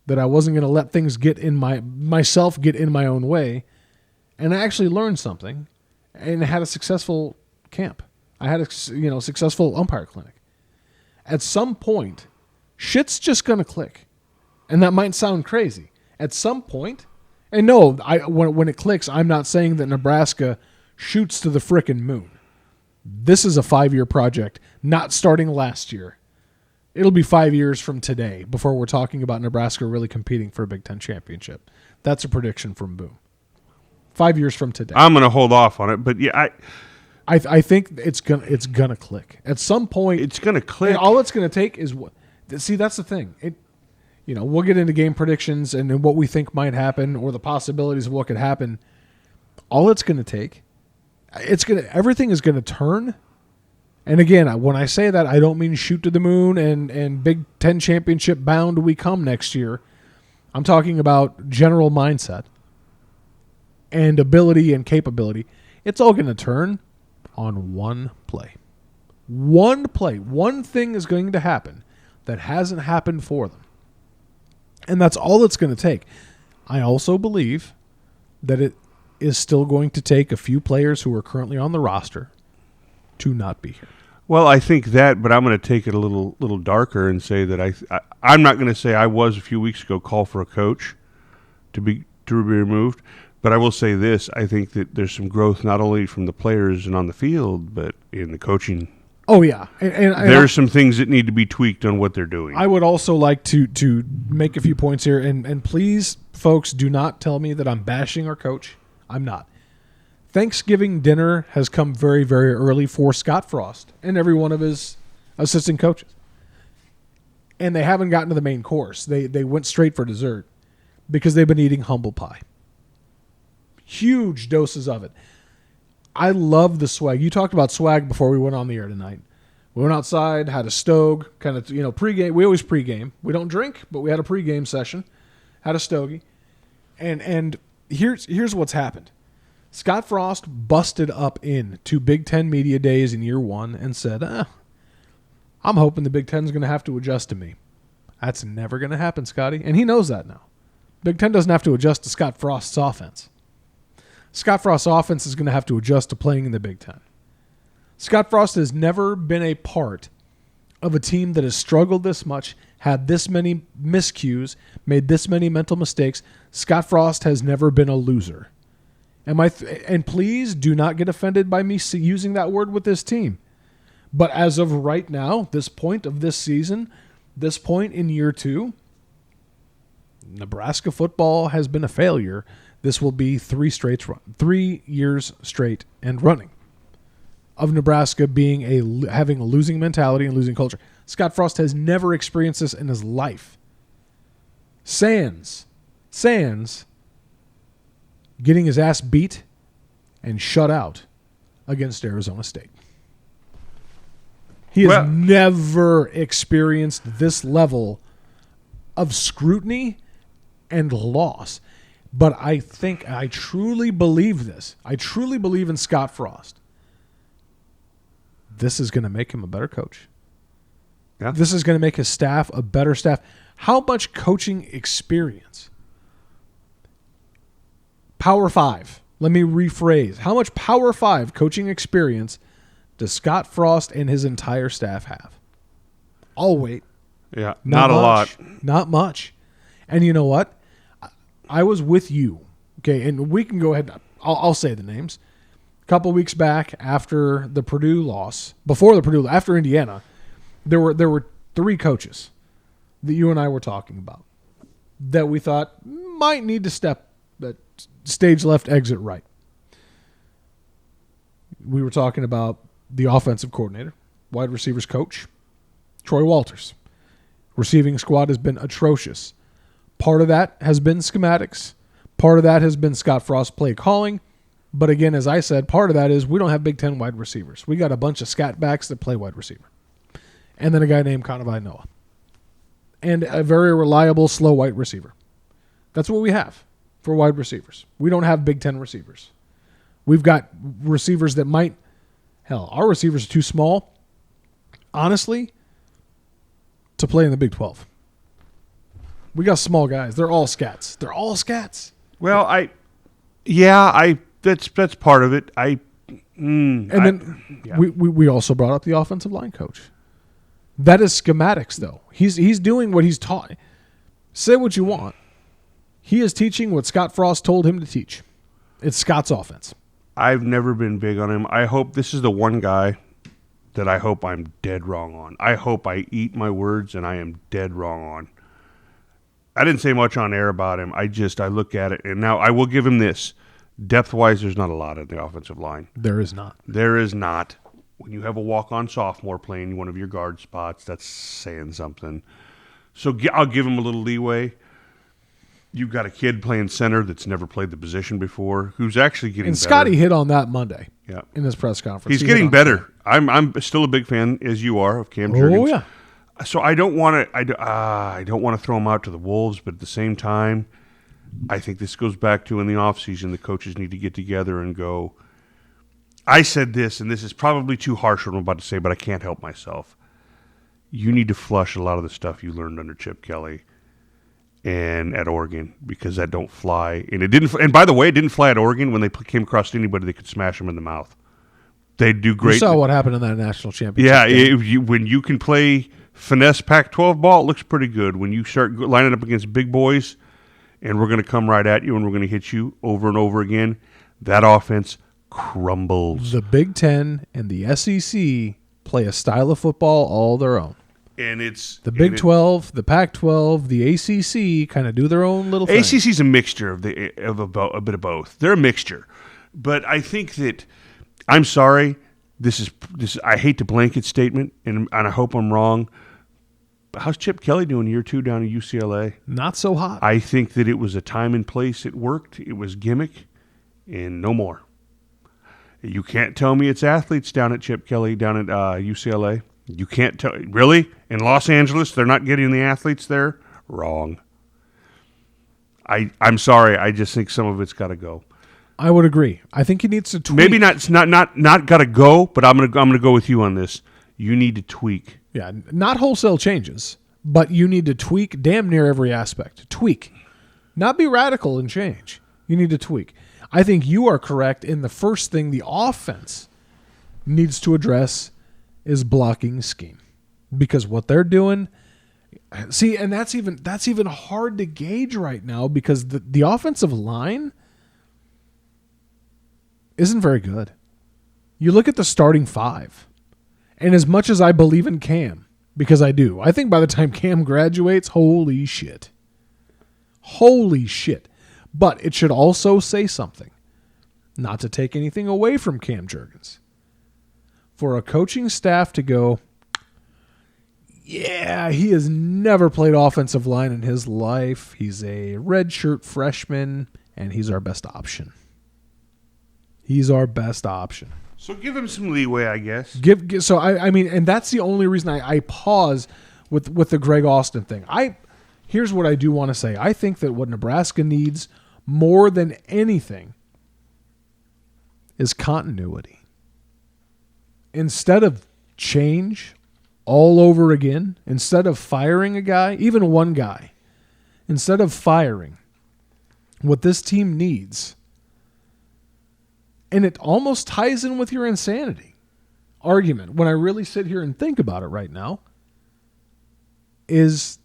that I wasn't going to let things get in myself get in my own way. And I actually learned something and had a successful camp. I had a successful umpire clinic. At some point, shit's just going to click. And that might sound crazy. At some point, and no, when it clicks, I'm not saying that Nebraska shoots to the frickin' moon. This is a 5-year project, not starting last year. It'll be 5 years from today before we're talking about Nebraska really competing for a Big Ten championship. That's a prediction from Boom. 5 years from today. I'm going to hold off on it, but yeah, I think it's gonna click at some point. It's going to click. And all it's going to take is what. See, that's the thing. We'll get into game predictions and what we think might happen or the possibilities of what could happen. All it's going to take, everything is going to turn. And again, when I say that, I don't mean shoot to the moon and Big Ten championship bound we come next year. I'm talking about general mindset and ability and capability. It's all going to turn on one play. One play. One thing is going to happen that hasn't happened for them. And that's all it's going to take. I also believe that it is still going to take a few players who are currently on the roster to not be here. Well, I think that, but I'm going to take it a little darker and say that I'm not going to say I was a few weeks ago call for a coach to be removed, but I will say this: I think that there's some growth not only from the players and on the field, but in the coaching. Oh yeah, and there's some things that need to be tweaked on what they're doing. I would also like to make a few points here, and please, folks, do not tell me that I'm bashing our coach. I'm not. Thanksgiving dinner has come very, very early for Scott Frost and every one of his assistant coaches. And they haven't gotten to the main course. They went straight for dessert because they've been eating humble pie. Huge doses of it. I love the swag. You talked about swag before we went on the air tonight. We went outside, had a stogie, kind of, pregame. We always pregame. We don't drink, but we had a pregame session, had a stogie. And here's what's happened. Scott Frost busted up into Big Ten Media Days in year one and said, I'm hoping the Big Ten's going to have to adjust to me. That's never going to happen, Scotty. And he knows that now. Big Ten doesn't have to adjust to Scott Frost's offense. Scott Frost's offense is going to have to adjust to playing in the Big Ten. Scott Frost has never been a part of a team that has struggled this much, had this many miscues, made this many mental mistakes. Scott Frost has never been a loser. And please do not get offended by me using that word with this team. But as of right now, this point of this season, this point in year two, Nebraska football has been a failure. This will be 3 years straight and running of Nebraska having a losing mentality and losing culture. Scott Frost has never experienced this in his life. Sans getting his ass beat and shut out against Arizona State. He has never experienced this level of scrutiny and loss. But I truly believe this. I truly believe in Scott Frost. This is going to make him a better coach. Yeah. This is going to make his staff a better staff. How much coaching experience? Power 5. Let me rephrase. How much Power 5 coaching experience does Scott Frost and his entire staff have? I'll wait. Yeah, not a lot. Not much. And you know what? I was with you. Okay, and we can go ahead. I'll say the names. A couple weeks back after the Purdue loss, after Indiana, there were 3 coaches that you and I were talking about that we thought might need to step stage left, exit right. We were talking about the offensive coordinator, wide receivers coach, Troy Walters. Receiving squad has been atrocious. Part of that has been schematics. Part of that has been Scott Frost play calling. But again, as I said, part of that is we don't have Big Ten wide receivers. We got a bunch of scat backs that play wide receiver. And then a guy named Conavai Noah. And a very reliable, slow white receiver. That's what we have for wide receivers. We don't have Big Ten receivers. We've got receivers that our receivers are too small. honestly, to play in the Big 12. We got small guys. They're all scats. Well, that's part of it. We also brought up the offensive line coach. That is schematics, though. He's doing what he's taught. Say what you want. He is teaching what Scott Frost told him to teach. It's Scott's offense. I've never been big on him. I hope this is the one guy that I hope I'm dead wrong on. I hope I eat my words and I am dead wrong on. I didn't say much on air about him. I look at it, and now I will give him this. Depth-wise, there's not a lot in the offensive line. There is not. There is not. When you have a walk-on sophomore playing one of your guard spots, that's saying something. So I'll give him a little leeway. You've got a kid playing center that's never played the position before, who's actually getting better. And Scotty hit on that Monday in his press conference. He's getting better. I'm still a big fan, as you are, of Cam Jurgens. Oh, yeah. So I don't want to throw him out to the wolves, but at the same time, I think this goes back to in the offseason, the coaches need to get together and go, I said this, and this is probably too harsh what I'm about to say, but I can't help myself. You need to flush a lot of the stuff you learned under Chip Kelly and at Oregon, because that don't fly. And it didn't. And by the way, it didn't fly at Oregon when they came across anybody. They could smash them in the mouth. They do great. You saw what happened in that national championship. Yeah, when you can play finesse Pac-12 ball, it looks pretty good. When you start lining up against big boys, and we're going to come right at you, and we're going to hit you over and over again, that offense crumbles. The Big Ten and the SEC play a style of football all their own. And it's the Big 12, the Pac-12, the ACC kind of do their own little thing. ACC's a mixture of a bit of both. They're a mixture, but I think that I'm sorry. This is I hate the blanket statement, and I hope I'm wrong. But how's Chip Kelly doing year 2 down at UCLA? Not so hot. I think that it was a time and place. It worked. It was gimmick, and no more. You can't tell me it's athletes down at Chip Kelly down at UCLA. You can't tell. Really? In Los Angeles, they're not getting the athletes there? Wrong. I'm sorry. I just think some of it's got to go. I would agree. I think he needs to tweak. Maybe not. It's not got to go. But I'm gonna go with you on this. You need to tweak. Yeah, not wholesale changes, but you need to tweak damn near every aspect. Tweak, not be radical and change. You need to tweak. I think you are correct in the first thing the offense needs to address is blocking scheme, because what they're doing, see, and that's even hard to gauge right now because the offensive line isn't very good. You look at the starting 5, and as much as I believe in Cam, because I do, I think by the time Cam graduates, holy shit. But it should also say something, not to take anything away from Cam Jurgens. For a coaching staff to go, yeah, he has never played offensive line in his life. He's a redshirt freshman, and he's our best option. So give him some leeway, I guess. So I mean, and that's the only reason I pause with the Greg Austin thing. Here's what I do want to say. I think that what Nebraska needs more than anything is continuity. Instead of change all over again, instead of firing a guy, even one guy, instead of firing, what this team needs, and it almost ties in with your insanity argument, when I really sit here and think about it right now, is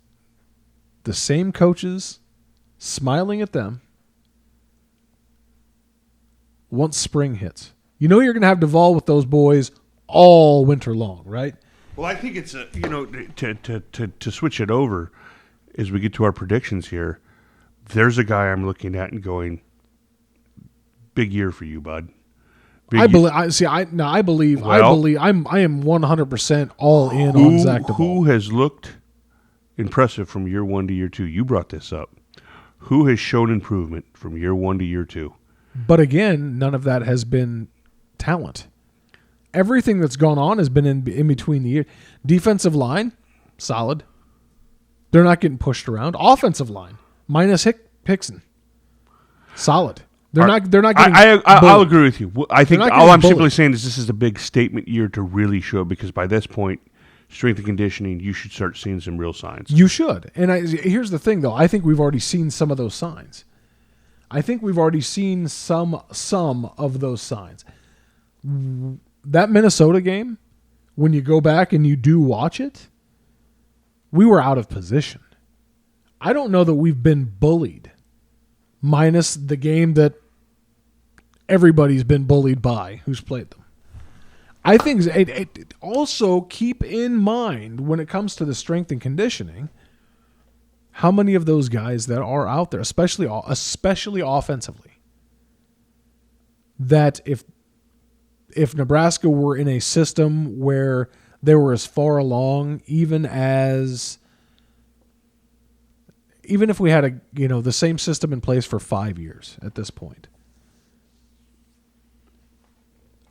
the same coaches smiling at them once spring hits. You know you're going to have Duvall with those boys all winter long, right? Well, I think it's to switch it over as we get to our predictions here. There's a guy I'm looking at and going, big year for you, bud. I believe. I am 100% all in on Zach Duvall. Who has looked impressive from year 1 to year 2? You brought this up. Who has shown improvement from year 1 to year 2? But again, none of that has been talent. Everything that's gone on has been in between the years. Defensive line, solid. They're not getting pushed around. Offensive line, minus Hickson, solid. They're not getting. I'll agree with you. I think all I'm simply saying is this is a big statement year to really show, because by this point, strength and conditioning, you should start seeing some real signs. You should. And here's the thing, though. I think we've already seen some of those signs. I think we've already seen some of those signs. That Minnesota game, when you go back and you do watch it, we were out of position. I don't know that we've been bullied, minus the game that everybody's been bullied by who's played them. I think it also keep in mind when it comes to the strength and conditioning, how many of those guys that are out there, especially offensively, that if Nebraska were in a system where they were as far along, even if we had the same system in place for 5 years at this point,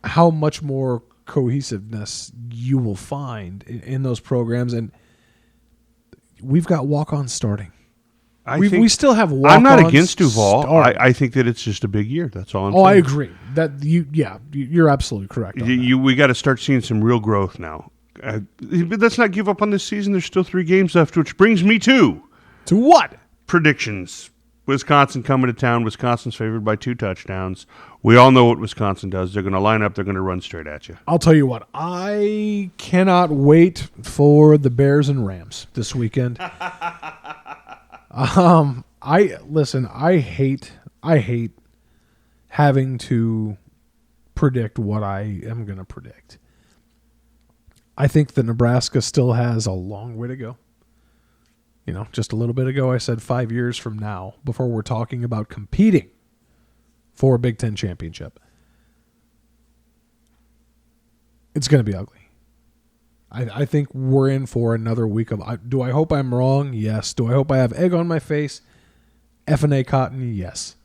how much more cohesiveness you will find in those programs. And we've got walk-ons starting. We still have walk-ons. I'm not against Duval. I think that it's just a big year. That's all I'm saying. I agree. You're absolutely correct. We got to start seeing some real growth now. But let's not give up on this season. There's still 3 games left, which brings me to what? Predictions. Wisconsin coming to town. Wisconsin's favored by 2 touchdowns. We all know what Wisconsin does. They're going to line up. They're going to run straight at you. I'll tell you what. I cannot wait for the Bears and Rams this weekend. I hate having to predict what I am going to predict. I think that Nebraska still has a long way to go. Just a little bit ago, I said 5 years from now, before we're talking about competing for a Big Ten championship. It's going to be ugly. I think we're in for another week of... Do I hope I'm wrong? Yes. Do I hope I have egg on my face? F&A cotton? Yes.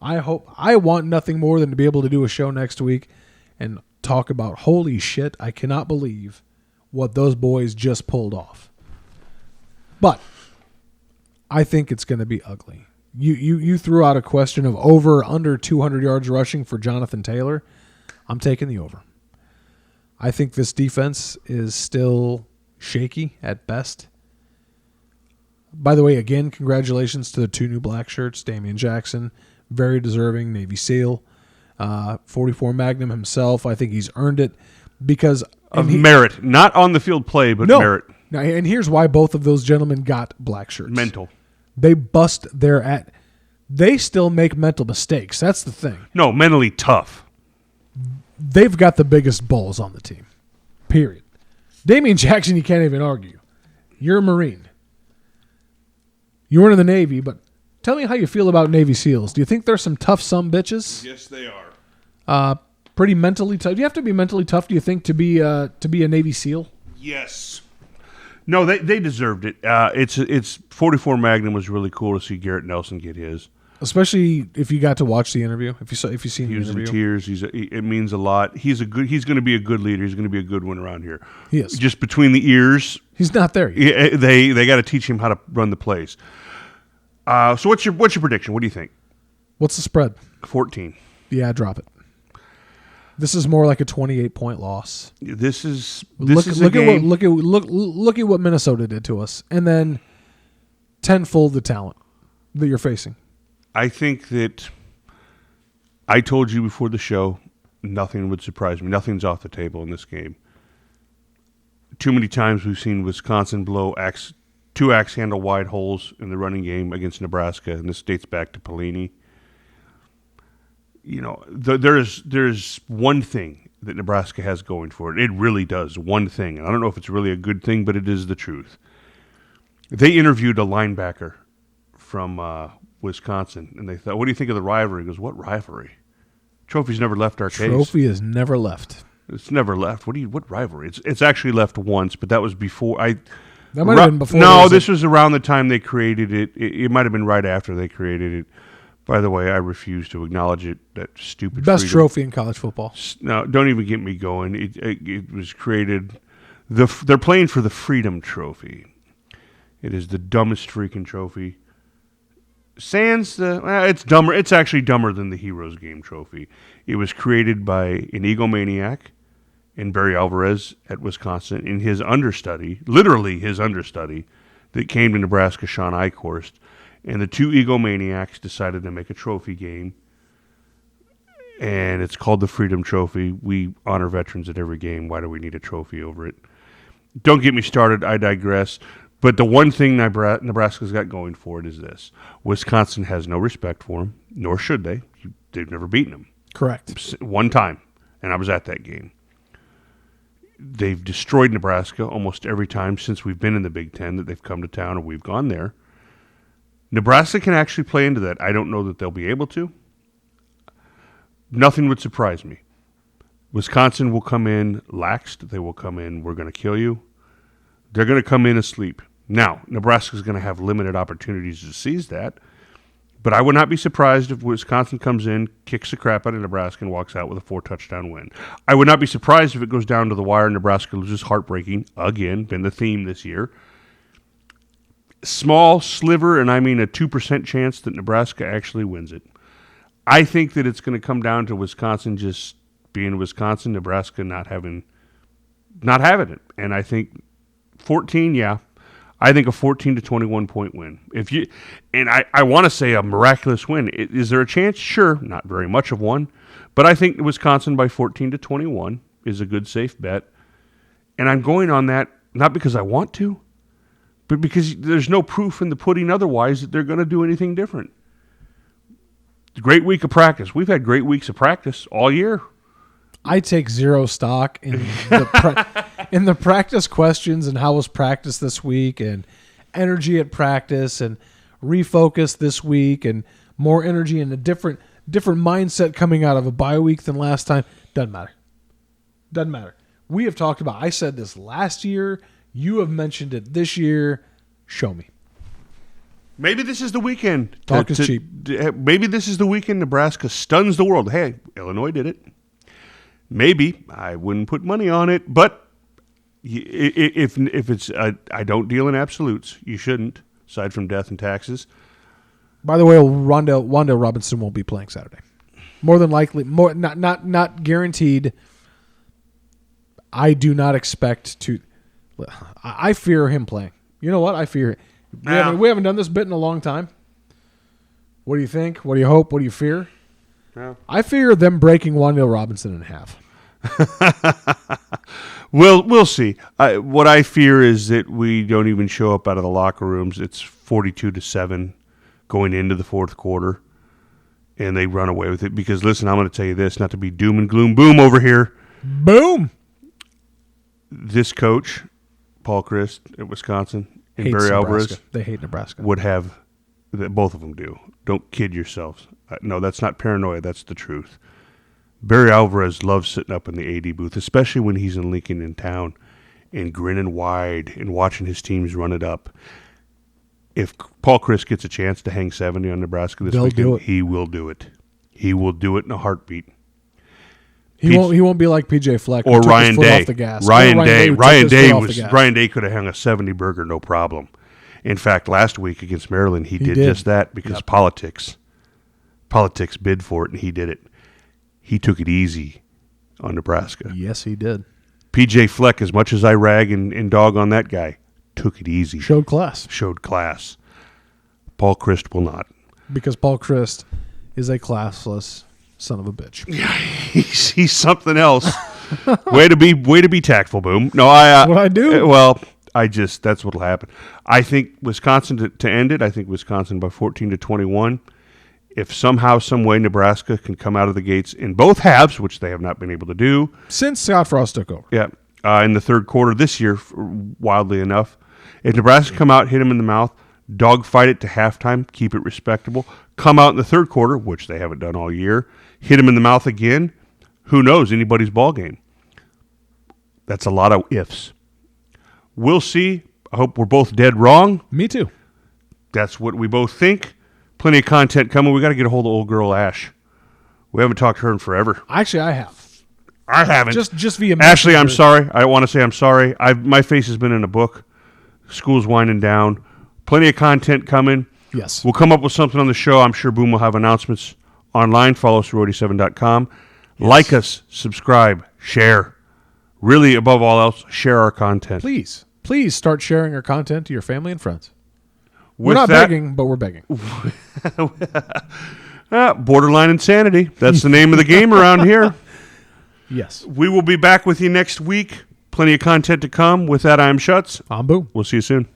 I want nothing more than to be able to do a show next week and talk about, holy shit, I cannot believe what those boys just pulled off. But I think it's going to be ugly. You threw out a question of over or under 200 yards rushing for Jonathan Taylor. I'm taking the over. I think this defense is still shaky at best. By the way, again, congratulations to the 2 new black shirts. Damian Jackson, very deserving Navy SEAL. 44 Magnum himself, I think he's earned it because of merit, not on the field play, but merit. Now, and here's why both of those gentlemen got black shirts. Mental. They still make mental mistakes. That's the thing. No, mentally tough. They've got the biggest balls on the team. Period. Damian Jackson, you can't even argue. You're a Marine. You weren't in the Navy, but tell me how you feel about Navy SEALs. Do you think they're some tough bitches? Yes, they are. Pretty mentally tough. Do you have to be mentally tough, do you think, to be a Navy SEAL? Yes. No, they deserved it. It's 44 Magnum was really cool to see Garrett Nelson get his. Especially if you got to watch the interview. If you seen the interview, he was in tears. It means a lot. He's going to be a good leader. He's going to be a good one around here. He is. Just between the ears, he's not there yet. They got to teach him how to run the plays. So what's your prediction? What do you think? What's the spread? 14. Yeah, drop it. This is more like a 28-point loss. This is look a game. Look at what Minnesota did to us, and then tenfold the talent that you're facing. I think that I told you before the show, nothing would surprise me. Nothing's off the table in this game. Too many times we've seen Wisconsin blow 2 axe handle wide holes in the running game against Nebraska, and this dates back to Pelini. There's one thing that Nebraska has going for it. It really does, one thing. And I don't know if it's really a good thing, but it is the truth. They interviewed a linebacker from Wisconsin, and they thought, what do you think of the rivalry? He goes, what rivalry? Trophy's never left our case. Trophy has never left. It's never left. What rivalry? It's actually left once, but that was before. That might have been before. No, this was around the time they created it. It might have been right after they created it. By the way, I refuse to acknowledge it. That stupid best freedom. trophy in college football. No, don't even get me going. It was created. They're playing for the Freedom Trophy. It is the dumbest freaking trophy. Sans it's dumber. It's actually dumber than the Heroes Game Trophy. It was created by an egomaniac and Barry Alvarez at Wisconsin, and his understudy, literally his understudy, that came to Nebraska, Sean Eichhorst, and the two egomaniacs decided to make a trophy game, and it's called the Freedom Trophy. We honor veterans at every game. Why do we need a trophy over it? Don't get me started. I digress. But the one thing Nebraska's got going for it is this. Wisconsin has no respect for them, nor should they. They've never beaten them. Correct. One time, and I was at that game. They've destroyed Nebraska almost every time since we've been in the Big Ten that they've come to town and we've gone there. Nebraska can actually play into that. I don't know that they'll be able to. Nothing would surprise me. Wisconsin will come in laxed. They will come in, we're going to kill you. They're going to come in asleep. Now, Nebraska's going to have limited opportunities to seize that, but I would not be surprised if Wisconsin comes in, kicks the crap out of Nebraska, and walks out with a 4-touchdown win. I would not be surprised if it goes down to the wire and Nebraska loses heartbreaking. Again, been the theme this year. Small sliver, and I mean a 2% chance that Nebraska actually wins it. I think that it's going to come down to Wisconsin just being Wisconsin, Nebraska not having it. And I think 14, yeah. I think a 14 to 21 point win. I want to say a miraculous win. Is there a chance? Sure, not very much of one, but I think Wisconsin by 14 to 21 is a good safe bet. And I'm going on that not because I want to, but because there's no proof in the pudding otherwise that they're going to do anything different. Great week of practice. We've had great weeks of practice all year. I take zero stock in the practice questions and how was practice this week and energy at practice and refocus this week and more energy and a different mindset coming out of a bye week than last time. Doesn't matter. We have talked about, I said this last year. You have mentioned it this year. Show me. Maybe this is the weekend. Talk is cheap. Maybe this is the weekend Nebraska stuns the world. Hey, Illinois did it. Maybe. I wouldn't put money on it, but if it's I don't deal in absolutes. You shouldn't, aside from death and taxes. By the way, Wanda Robinson won't be playing Saturday. More than likely, not guaranteed. I do not expect to. I fear him playing. You know what? I fear it. We haven't done this bit in a long time. What do you think? What do you hope? What do you fear? Yeah. I fear them breaking Wanda Robinson in half. We'll see. What I fear is that we don't even show up out of the locker rooms. It's 42-7 going into the fourth quarter, and they run away with it. Because, listen, I'm going to tell you this, not to be doom and gloom boom over here. Boom! This coach, Paul Chryst at Wisconsin, and Barry Alvarez. They hate Nebraska. Would have, both of them do. Don't kid yourselves. No, that's not paranoia. That's the truth. Barry Alvarez loves sitting up in the AD booth, especially when he's in Lincoln in town, and grinning wide and watching his teams run it up. If Paul Chryst gets a chance to hang 70 on Nebraska this weekend, he will do it. He will do it in a heartbeat. He won't be like PJ Fleck or Ryan Day. Off the gas. Ryan Day could have hung a 70 burger no problem. In fact, last week against Maryland, he did just that because politics bid for it, and he did it. He took it easy on Nebraska. Yes, he did. PJ Fleck, as much as I rag and dog on that guy, took it easy. Showed class. Paul Chryst will not. Because Paul Chryst is a classless son of a bitch. Yeah, he's something else. way to be tactful, Boom. No, that's what I do. Well, that's what'll happen. I think Wisconsin to end it. I think Wisconsin by 14 to 21. If somehow, some way, Nebraska can come out of the gates in both halves, which they have not been able to do since Scott Frost took over. Yeah, in the third quarter this year, wildly enough, if Nebraska come out, hit them in the mouth, dogfight it to halftime, keep it respectable, come out in the third quarter, which they haven't done all year, hit them in the mouth again, who knows? Anybody's ball game. That's a lot of ifs. We'll see. I hope we're both dead wrong. Me too. That's what we both think. Plenty of content coming. We got to get a hold of old girl Ash. We haven't talked to her in forever. Actually, I have. I haven't. Just via Ashley, I'm sorry. I want to say I'm sorry. My face has been in a book. School's winding down. Plenty of content coming. Yes. We'll come up with something on the show. I'm sure Boom will have announcements online. Follow us at roadie7.com. Yes. Like us, subscribe, share. really, above all else, share our content. Please start sharing our content to your family and friends. We're With not that- begging, but we're begging. Borderline insanity. That's the name of the game around here. Yes. We will be back with you next week. Plenty of content to come. With that, I'm Schutz. I'm Boom. We'll see you soon.